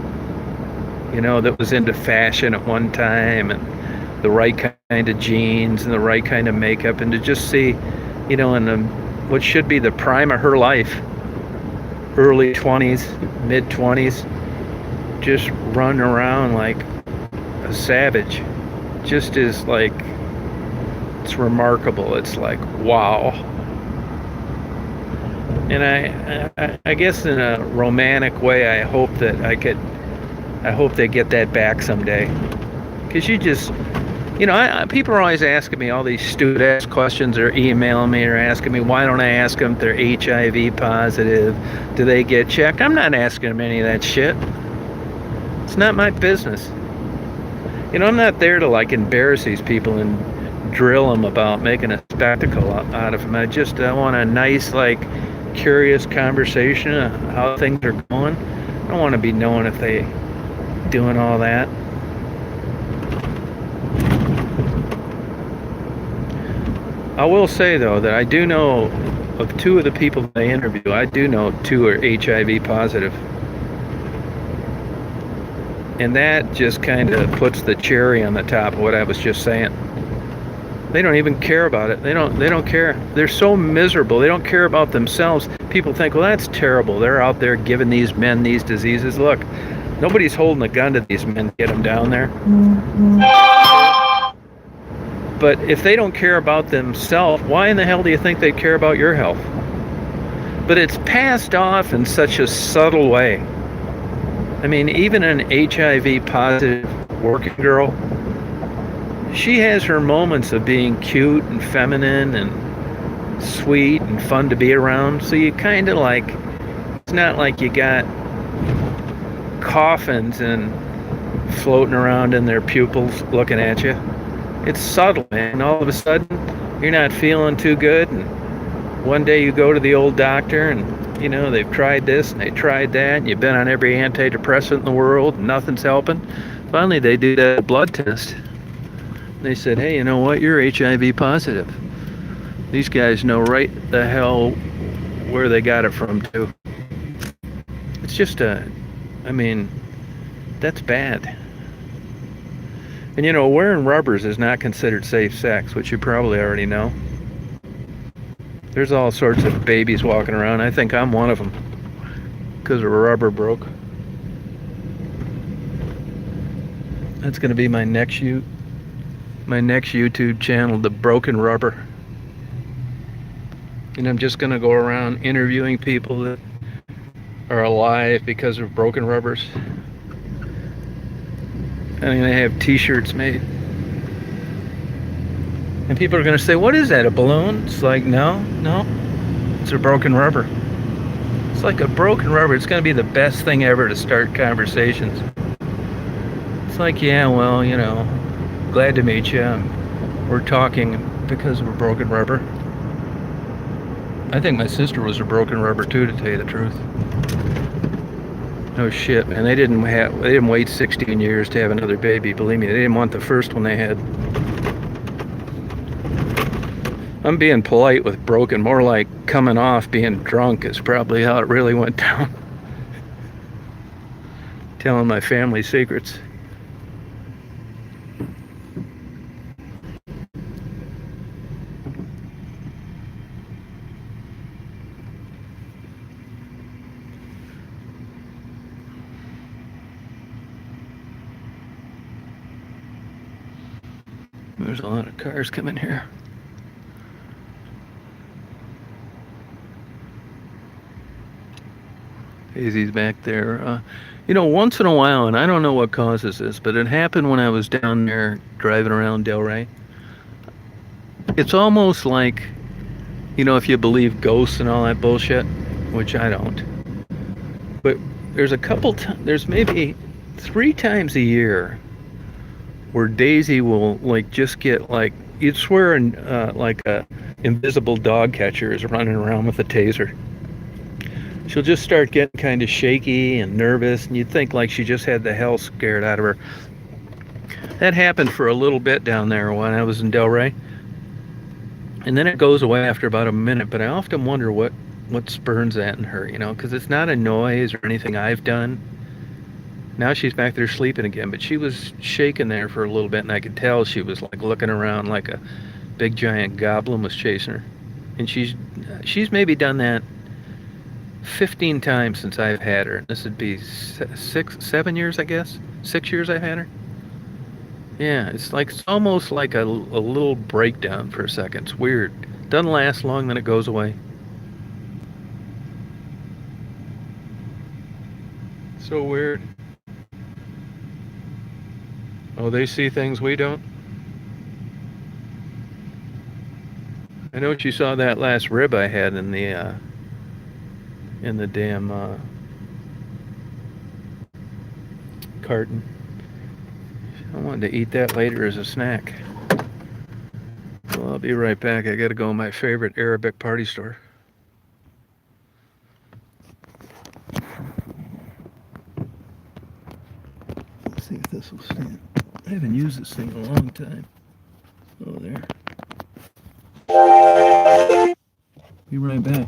that was into fashion at one time and the right kind of jeans and the right kind of makeup, and to just see, in what should be the prime of her life, early 20s, mid 20s, just run around like a savage. Just is it's remarkable. It's like, wow. And I guess in a romantic way, I hope they get that back someday. Because you just, people are always asking me all these stupid ass questions, or emailing me or asking me, why don't I ask them if they're HIV positive? Do they get checked? I'm not asking them any of that shit. It's not my business. I'm not there to embarrass these people and drill them about making a spectacle out of them. I want a nice, curious conversation of how things are going. I don't want to be knowing if they doing all that. I will say, though, that I do know of two of the people that I interview, I do know two are HIV positive. And that just kind of puts the cherry on the top of what I was just saying. They don't even care about it. They don't care. They're so miserable. They don't care about themselves. People think, well, that's terrible. They're out there giving these men these diseases. Look, nobody's holding a gun to these men to get them down there. But if they don't care about themselves, why in the hell do you think they care about your health? But it's passed off in such a subtle way. I mean, even an HIV positive working girl, she has her moments of being cute and feminine and sweet and fun to be around. So you kind of it's not like you got coffins and floating around in their pupils looking at you. It's subtle, man. All of a sudden, you're not feeling too good, and one day you go to the old doctor, and they've tried this and they tried that, and you've been on every antidepressant in the world, and nothing's helping. Finally, they do that blood test. They said, hey, you know what? You're HIV positive. These guys know right the hell where they got it from, too. It's just that's bad. And wearing rubbers is not considered safe sex, which you probably already know. There's all sorts of babies walking around. I think I'm one of them because a rubber broke. That's going to be my next YouTube channel, The Broken Rubber. And I'm just going to go around interviewing people that are alive because of broken rubbers. I'm going to have t-shirts made. And people are going to say, what is that, a balloon? It's like, no, it's a broken rubber. It's like a broken rubber. It's going to be the best thing ever to start conversations. It's like, yeah, well, glad to meet you. We're talking because of a broken rubber. I think my sister was a broken rubber too, to tell you the truth. No shit, man. They didn't wait 16 years to have another baby. Believe me, they didn't want the first one they had. I'm being polite with broken, more like coming off being drunk is probably how it really went down. Telling my family secrets. There's a lot of cars coming here. Hazy's back there. Once in a while, and I don't know what causes this, but it happened when I was down there driving around Delray. It's almost like, if you believe ghosts and all that bullshit, which I don't. But there's maybe 3 times a year where Daisy will just get you'd swear like a invisible dog catcher is running around with a taser. She'll just start getting kind of shaky and nervous, and you'd think she just had the hell scared out of her. That happened for a little bit down there when I was in Delray. And then it goes away after about a minute, but I often wonder what spurns that in her, because it's not a noise or anything I've done. Now she's back there sleeping again, but she was shaking there for a little bit, and I could tell she was looking around like a big giant goblin was chasing her. And she's maybe done that 15 times since I've had her. This would be 7 years, I guess. 6 years I've had her. Yeah, it's almost like a little breakdown for a second. It's weird. Doesn't last long, then it goes away. So weird. Oh, they see things we don't? I know you saw that last rib I had in the damn carton. I wanted to eat that later as a snack. Well, I'll be right back. I gotta go to my favorite Arabic party store. Let's see if this will stand. I haven't used this thing in a long time. Oh, there. Be right back.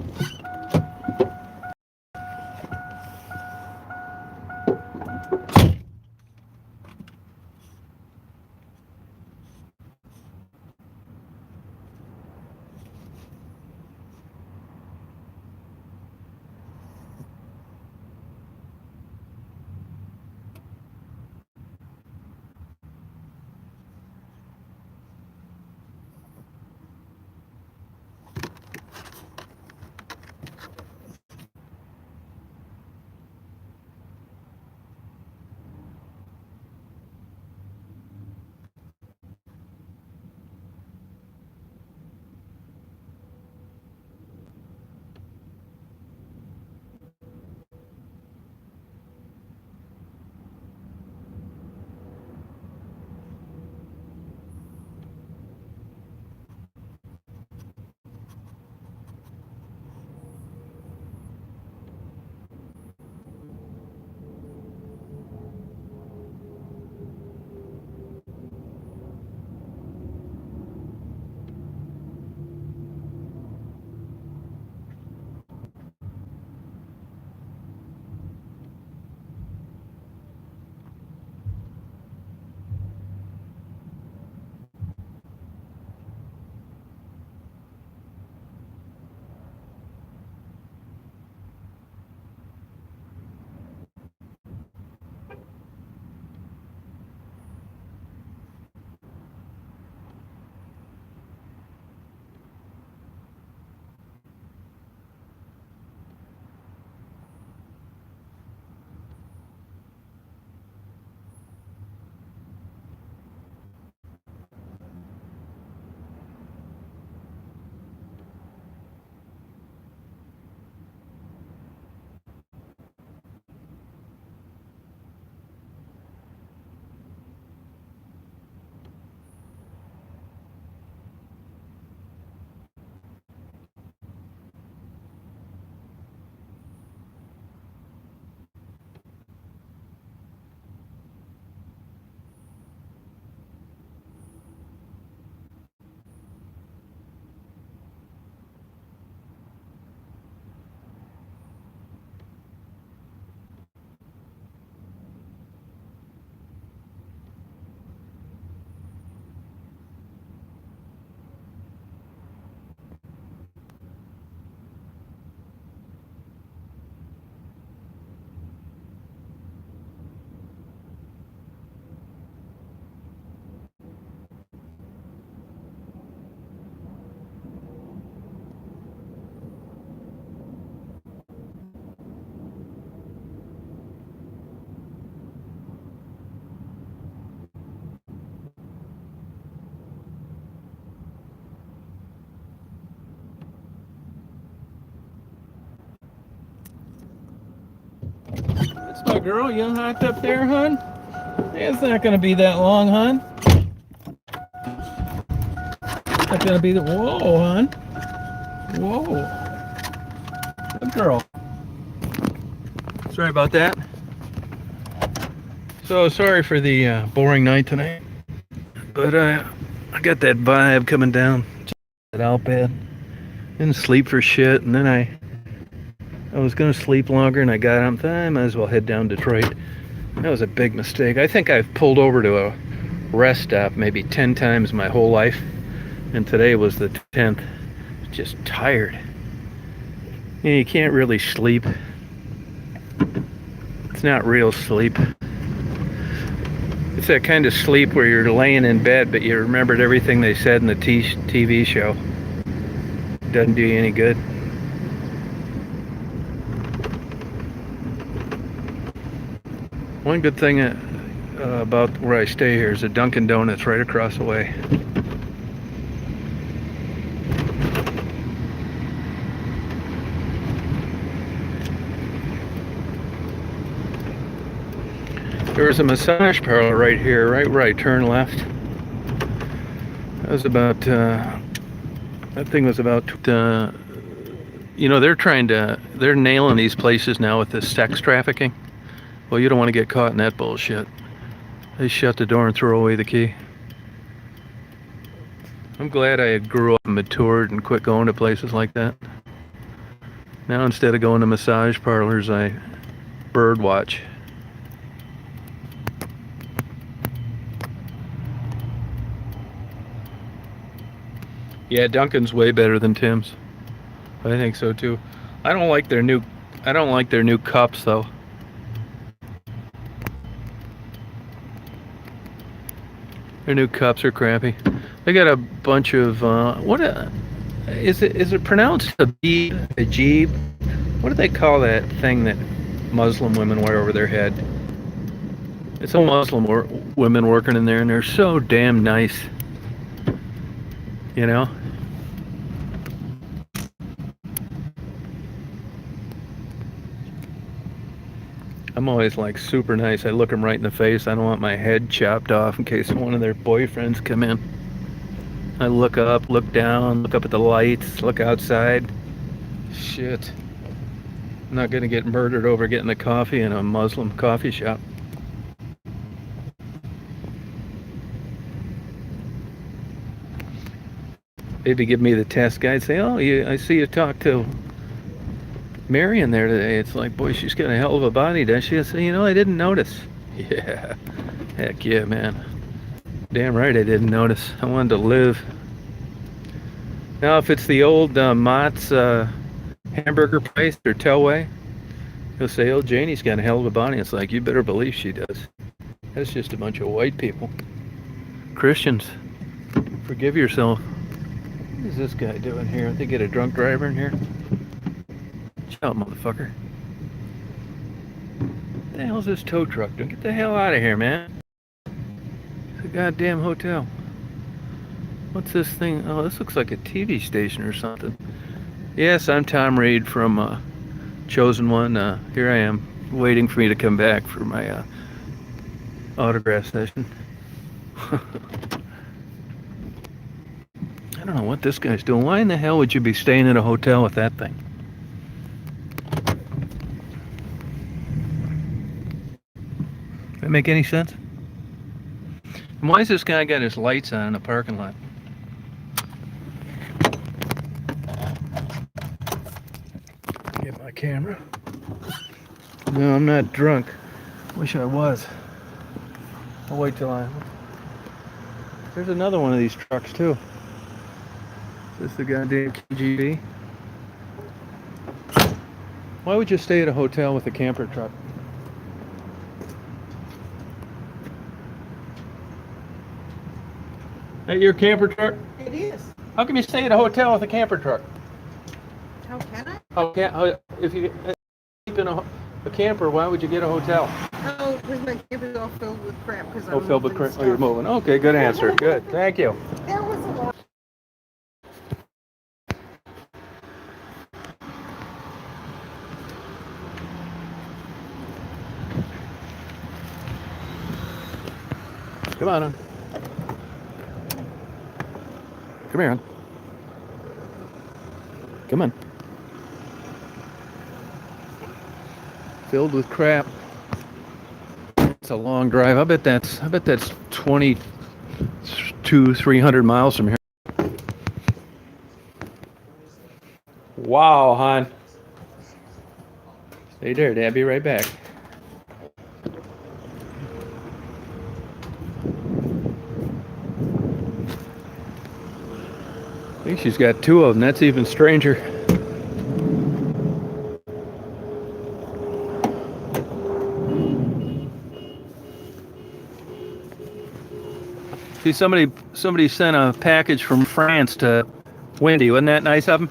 girl, you hopped up there, hun? It's not gonna be that long, hun. It's not gonna be the. Whoa, hun. Whoa. Good girl. Sorry about that. So sorry for the boring night tonight, but I got that vibe coming down. That out bed. Didn't sleep for shit, and then I was gonna sleep longer, and I got up. I might as well head down Detroit. That was a big mistake. I think I've pulled over to a rest stop maybe 10 times my whole life, and today was the 10th. Just tired. You can't really sleep. It's not real sleep. It's that kind of sleep where you're laying in bed, but you remembered everything they said in the TV show. Doesn't do you any good. One good thing about where I stay here is a Dunkin' Donuts right across the way. There was a massage parlor right here, right where I turn left. That was about, that thing was about, you know, they're nailing these places now with this sex trafficking. Well, you don't want to get caught in that bullshit. They shut the door and throw away the key. I'm glad I grew up and matured and quit going to places like that. Now instead of going to massage parlors, I bird watch. Yeah, Dunkin's way better than Tim's. I think so too. I don't like their new cups though. Their new cups are crappy. They got a bunch of is it pronounced Ajib? What do they call that thing that Muslim women wear over their head? It's all Muslim women working in there, and they're so damn nice. You know? I'm always like super nice. I look them right in the face. I don't want my head chopped off in case one of their boyfriends come in. I look up, look down, look up at the lights, look outside. Shit. I'm not gonna get murdered over getting the coffee in a Muslim coffee shop. Maybe give me the test guide. Say, oh, I see you talked to Marion there today. It's like, boy, she's got a hell of a body, does she? I say, you know, I didn't notice. Yeah, heck yeah, man. Damn right I didn't notice. I wanted to live. Now, if it's the old Mott's hamburger place or Telway, he'll say, oh, Janie's got a hell of a body. It's like, you better believe she does. That's just a bunch of white people. Christians, forgive yourself. What is this guy doing here? They get a drunk driver in here? Chill out, motherfucker. What the hell's this tow truck doing? Get the hell out of here, man. It's a goddamn hotel. What's this thing? Oh, this looks like a TV station or something. Yes, I'm Tom Reed from Chosen One. Here I am, waiting for me to come back for my autograph session. I don't know what this guy's doing. Why in the hell would you be staying in a hotel with that thing? Does that make any sense? And why has this guy got his lights on in the parking lot? Get my camera. No, I'm not drunk. Wish I was. I'll wait till There's another one of these trucks too. Is this the goddamn KGB? Why would you stay at a hotel with a camper truck? That your camper truck? It is. How can you stay at a hotel with a camper truck? How can How I? if you sleep in a camper, why would you get a hotel? Oh, because my camper's all filled with crap. Because Oh, filled with crap. Oh, you're moving. Okay, good answer. Good. Thank you. There was a lot. on, hon. Come here, hon. Come on. Filled with crap. It's a long drive. I bet that's 300 miles from here. Wow, hon. Stay there, Dad. Be right back. I think she's got 2 of them. That's even stranger. See, somebody sent a package from France to Wendy. Wasn't that nice of them?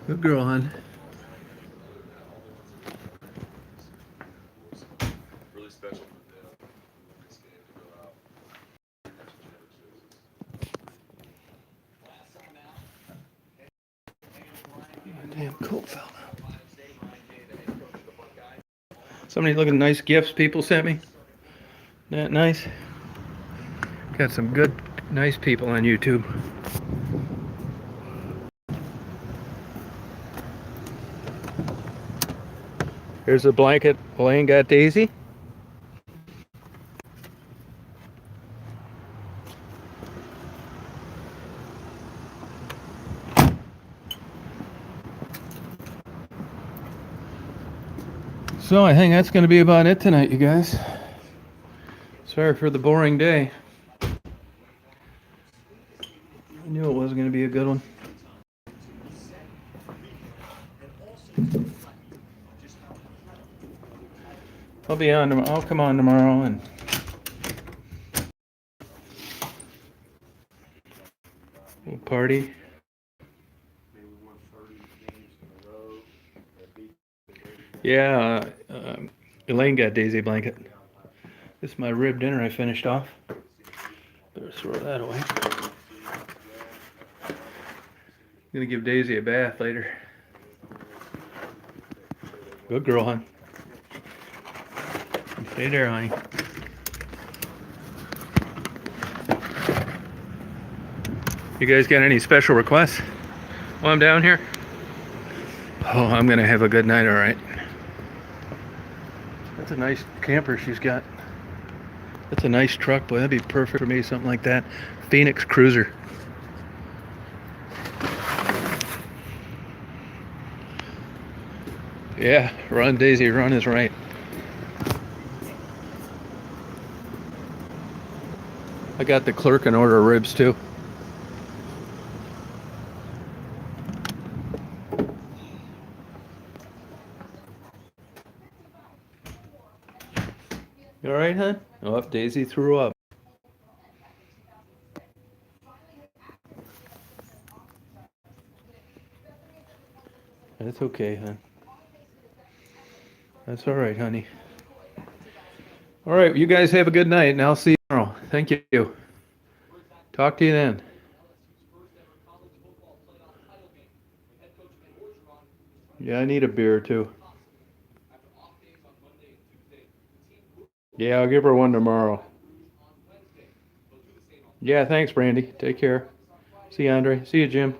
Good girl, hon. Really special for them. Damn cool fella. Somebody looking at nice gifts people sent me. Isn't that nice? Got some good, nice people on YouTube. Here's a blanket Elaine got Daisy. So I think that's going to be about it tonight, you guys. Sorry for the boring day. I knew it wasn't going to be a good one. I'll be on tomorrow. I'll come on tomorrow and we'll party. Yeah, Elaine got Daisy a blanket. This is my rib dinner I finished off. Better throw that away. Gonna give Daisy a bath later. Good girl, hon. Stay there, honey. You guys got any special requests while I'm down here? Oh, I'm gonna have a good night, all right. That's a nice camper she's got. That's a nice truck, boy. That'd be perfect for me, something like that. Phoenix Cruiser. Yeah, run, Daisy, run is right. I got the clerk an order of ribs too. You all right, hon? Oh, Daisy threw up. That's okay, hon. That's all right, honey. All right, you guys have a good night, and I'll see you tomorrow. Thank you. Talk to you then. Yeah, I need a beer too. Yeah, I'll give her one tomorrow. Yeah, thanks, Brandy. Take care. See you, Andre. See you, Jim.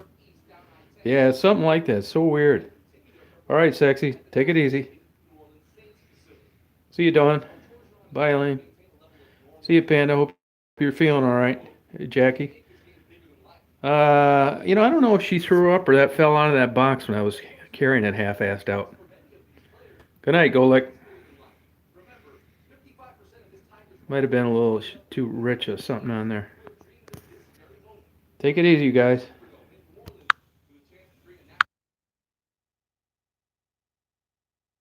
Yeah, it's something like that. It's so weird. All right, sexy. Take it easy. See you, Dawn. Bye, Elaine. See you, Panda. Hope you're feeling all right. Hey, Jackie. I don't know if she threw up or that fell out of that box when I was carrying it half-assed out. Good night, Golek. Might have been a little too rich of something on there. Take it easy, you guys.